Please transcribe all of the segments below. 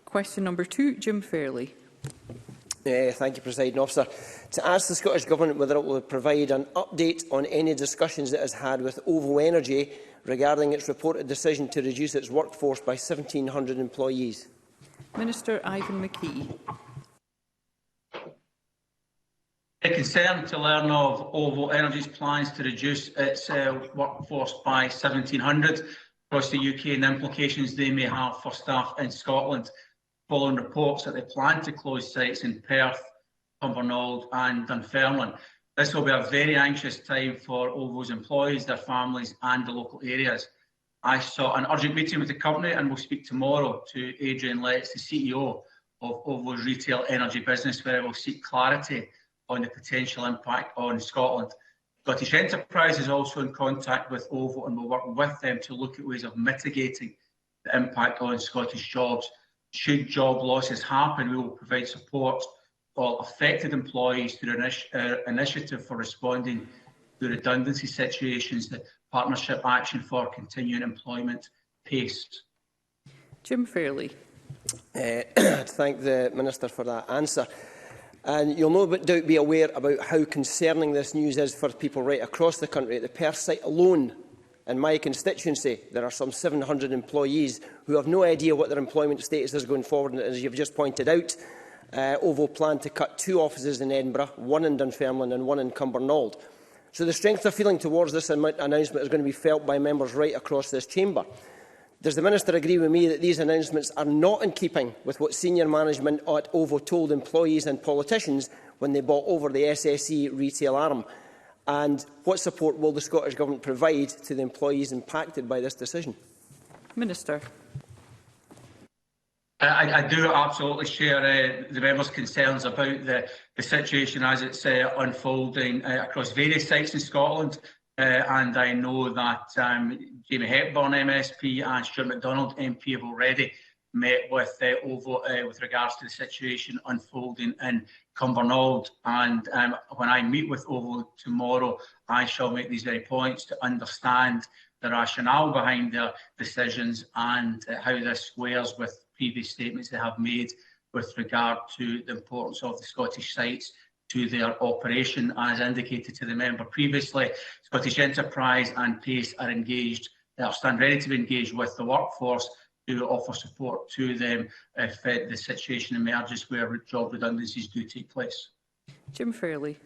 Question number 2, Jim Fairlie. Thank you, Presiding Officer. To ask the Scottish Government whether it will provide an update on any discussions it has had with OVO Energy regarding its reported decision to reduce its workforce by 1,700 employees. Minister Ivan McKee. Concerned to learn of OVO Energy's plans to reduce its workforce by 1,700 across the UK and the implications they may have for staff in Scotland, following reports that they plan to close sites in Perth, Cumbernauld and Dunfermline. This will be a very anxious time for OVO's employees, their families and the local areas. I sought an urgent meeting with the company and will speak tomorrow to Adrian Letts, the CEO of OVO's retail energy business, where I will seek clarity on the potential impact on Scotland. Scottish Enterprise is also in contact with OVO and will work with them to look at ways of mitigating the impact on Scottish jobs. Should job losses happen, we will provide support to all affected employees through an initiative for responding to redundancy situations, the Partnership Action for Continuing Employment PACE. Jim Fairlie. Thank the Minister for that answer. And you'll no doubt be aware about how concerning this news is for people right across the country. At the Perth site alone, in my constituency, there are some 700 employees who have no idea what their employment status is going forward. And as you've just pointed out, OVO plan to cut 2 offices in Edinburgh, 1 in Dunfermline and 1 in Cumbernauld. So the strength of feeling towards this announcement is going to be felt by members right across this chamber. Does the Minister agree with me that these announcements are not in keeping with what senior management at OVO told employees and politicians when they bought over the SSE retail arm? And what support will the Scottish Government provide to the employees impacted by this decision? Minister. I do absolutely share the members' concerns about the situation as it's unfolding across various sites in Scotland. And I know that Jamie Hepburn MSP and Stuart MacDonald MP have already met with OVO with regards to the situation unfolding in Cumbernauld. And when I meet with OVO tomorrow, I shall make these very points to understand the rationale behind their decisions and how this squares with previous statements they have made with regard to the importance of the Scottish sites to their operation. As indicated to the member previously, Scottish Enterprise and PACE are engaged, stand ready to be engaged with the workforce to offer support to them if the situation emerges where job redundancies do take place. Jim Fairlie.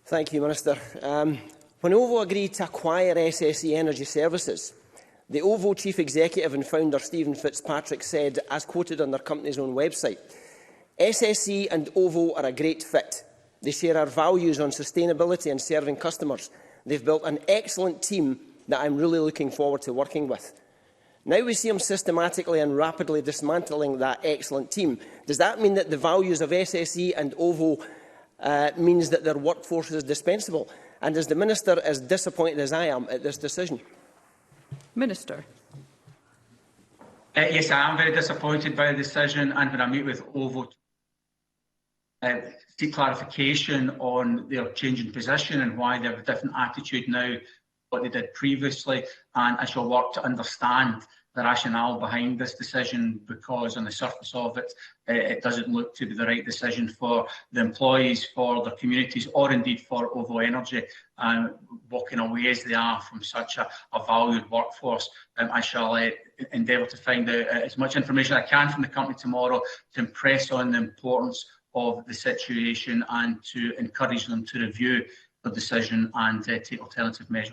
Thank you, Minister. When OVO agreed to acquire SSE Energy Services, the OVO Chief Executive and Founder Stephen Fitzpatrick said, as quoted on their company's own website, SSE and OVO are a great fit. They share our values on sustainability and serving customers. They've built an excellent team that I'm really looking forward to working with. Now we see them systematically and rapidly dismantling that excellent team. Does that mean that the values of SSE and OVO means that their workforce is dispensable? And is the Minister as disappointed as I am at this decision? Minister. Yes, I am very disappointed by the decision, and when I meet with OVO, seek clarification on their change in position and why they have a different attitude now what they did previously, and I shall work to understand the rationale behind this decision, because on the surface of it, it doesn't look to be the right decision for the employees, for their communities, or indeed for OVO Energy, walking away as they are from such a valued workforce. I shall endeavour to find out as much information as I can from the company tomorrow to impress on the importance of the situation and to encourage them to review the decision and take alternative measures.